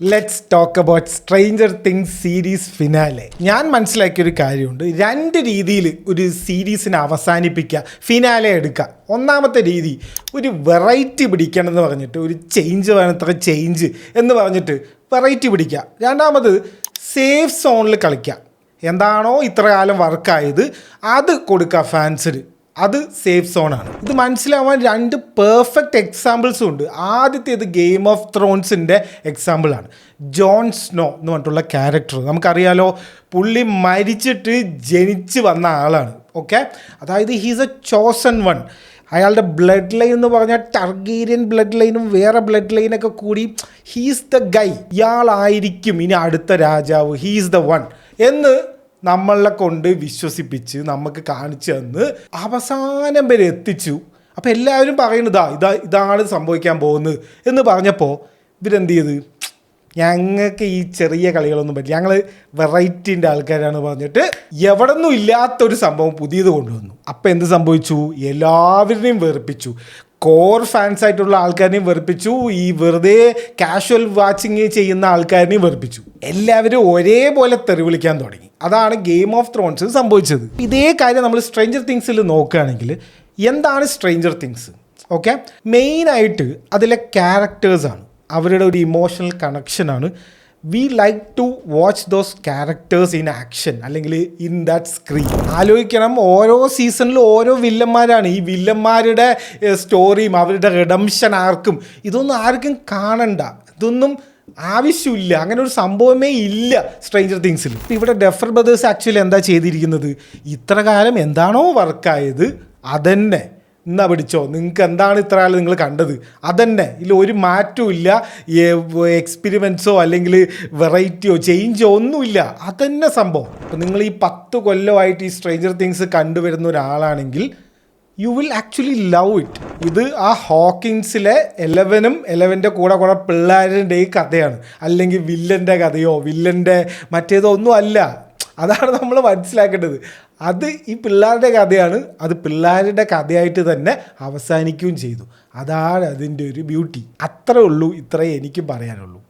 Let's talk about stranger things series finale. ഞാൻ മനസ്സിലാക്കിയൊരു കാര്യമുണ്ട്, രണ്ട് രീതിയിൽ ഒരു സീരീസിനെ അവസാനിപ്പിക്കുക, ഫിനാലെ എടുക്കുക. ഒന്നാമത്തെ രീതി ഒരു വെറൈറ്റി പിടിക്കണം എന്ന് പറഞ്ഞിട്ട്, ഒരു ചേഞ്ച് വേണത്ര ചേഞ്ച് എന്ന് പറഞ്ഞിട്ട് വെറൈറ്റി പിടിക്കുക. രണ്ടാമത് സേഫ് സോണിൽ കളിക്കുക. എന്താണോ ഇത്ര കാലം വർക്കായത് അത് കൊടുക്കുക ഫാൻസിന്, അത് സേഫ് സോണാണ്. ഇത് മനസ്സിലാവാൻ രണ്ട് പെർഫെക്റ്റ് എക്സാമ്പിൾസും ഉണ്ട്. ആദ്യത്തേത് ഗെയിം ഓഫ് ത്രോൺസിൻ്റെ എക്സാമ്പിളാണ്. ജോൺ സ്നോ എന്ന് പറഞ്ഞിട്ടുള്ള ക്യാരക്ടർ നമുക്കറിയാലോ, പുള്ളി മരിച്ചിട്ട് ജനിച്ച് വന്ന ആളാണ്. ഓക്കെ, അതായത് ഹീസ് എ ചോസൺ വൺ. അയാളുടെ ബ്ലഡ് ലൈൻ എന്ന് പറഞ്ഞാൽ ടർഗേരിയൻ ബ്ലഡ് ലൈനും വേറെ ബ്ലഡ് ലൈനൊക്കെ കൂടി ഹീസ് ദ ഗൈ, ഇയാളായിരിക്കും ഇനി അടുത്ത രാജാവ്, ഹീസ് ദ വൺ എന്ന് നമ്മളെ കൊണ്ട് വിശ്വസിപ്പിച്ച് നമുക്ക് കാണിച്ചു തന്ന് അവസാനം വരെ എത്തിച്ചു. അപ്പോൾ എല്ലാവരും പറയുന്നത് ഇതാണ് സംഭവിക്കാൻ പോകുന്നത് എന്ന് പറഞ്ഞപ്പോൾ ഇവരെന്ത് ചെയ്ത്, ഞങ്ങൾക്ക് ഈ ചെറിയ കളികളൊന്നും പറ്റില്ല, ഞങ്ങൾ വെറൈറ്റിൻ്റെ ആൾക്കാരാണ് പറഞ്ഞിട്ട് എവിടെ നിന്നും ഇല്ലാത്തൊരു സംഭവം പുതിയത് കൊണ്ടുവന്നു. അപ്പോൾ എന്ത് സംഭവിച്ചു? എല്ലാവരെയും വെറുപ്പിച്ചു. കോർ ഫാൻസ് ആയിട്ടുള്ള ആൾക്കാരെയും വെറുപ്പിച്ചു, ഈ വെറുതെ കാഷ്വൽ വാച്ചിങ് ചെയ്യുന്ന ആൾക്കാരെയും വെറുപ്പിച്ചു. എല്ലാവരും ഒരേപോലെ തെറി വിളിക്കാൻ തുടങ്ങി. അതാണ് ഗെയിം ഓഫ് ത്രോൺസ് സംഭവിച്ചത്. ഇതേ കാര്യം നമ്മൾ സ്ട്രേഞ്ചർ തിങ്സിൽ നോക്കുകയാണെങ്കിൽ, എന്താണ് സ്ട്രേഞ്ചർ തിങ്സ്? ഓക്കെ, മെയിനായിട്ട് അതിലെ ക്യാരക്ടേഴ്സാണ്, അവരുടെ ഒരു ഇമോഷണൽ കണക്ഷനാണ്. We like to watch those characters in action, അല്ലെങ്കിൽ ഇൻ ദാറ്റ് സ്ക്രീൻ. ആലോചിക്കണം, ഓരോ സീസണിലും ഓരോ വില്ലന്മാരാണ്. ഈ വില്ലന്മാരുടെ സ്റ്റോറിയും അവരുടെ റിഡംഷൻ ആർക്കും ഇതൊന്നും ആർക്കും കാണണ്ട, ഇതൊന്നും ആവശ്യമില്ല, അങ്ങനെ ഒരു സംഭവമേ ഇല്ല സ്ട്രേഞ്ചർ തിങ്സിൽ. ഇപ്പം ഇവിടെ ഡെഫർ ബ്രദേഴ്സ് ആക്ച്വലി എന്താ ചെയ്തിരിക്കുന്നത്, ഇത്ര കാലം എന്താണോ വർക്കായത് അതന്നെ എന്നാ പിടിച്ചോ, നിങ്ങൾക്ക് എന്താണ് ഇത്ര കാലം നിങ്ങൾ കണ്ടത് അതന്നെ, ഇതിൽ ഒരു മാറ്റവും ഇല്ല, എക്സ്പെരിമെൻറ്റ്സോ അല്ലെങ്കിൽ വെറൈറ്റിയോ ചേഞ്ചോ ഒന്നുമില്ല, അതന്നെ സംഭവം. അപ്പം നിങ്ങൾ ഈ 10 കൊല്ലമായിട്ട് ഈ സ്ട്രേഞ്ചർ തിങ്സ് കണ്ടുവരുന്ന ഒരാളാണെങ്കിൽ you will actually love it. ഇത് ആ ഹോക്കിൻസിലെ 11ൻ്റെ കൂടെ പിള്ളേരുടെ കഥയാണ്, അല്ലെങ്കിൽ വില്ലൻ്റെ കഥയോ വില്ലൻ്റെ മറ്റേതോ ഒന്നും അല്ല. അതാണ് നമ്മൾ മനസ്സിലാക്കേണ്ടത്. അത് ഈ പിള്ളേരുടെ കഥയാണ്, അത് പിള്ളേരുടെ കഥയായിട്ട് തന്നെ അവസാനിക്കുകയും ചെയ്തു. അതാണ് അതിൻ്റെ ഒരു ബ്യൂട്ടി. അത്രേ ഉള്ളൂ, ഇത്രയേ എനിക്ക് പറയാനുള്ളൂ.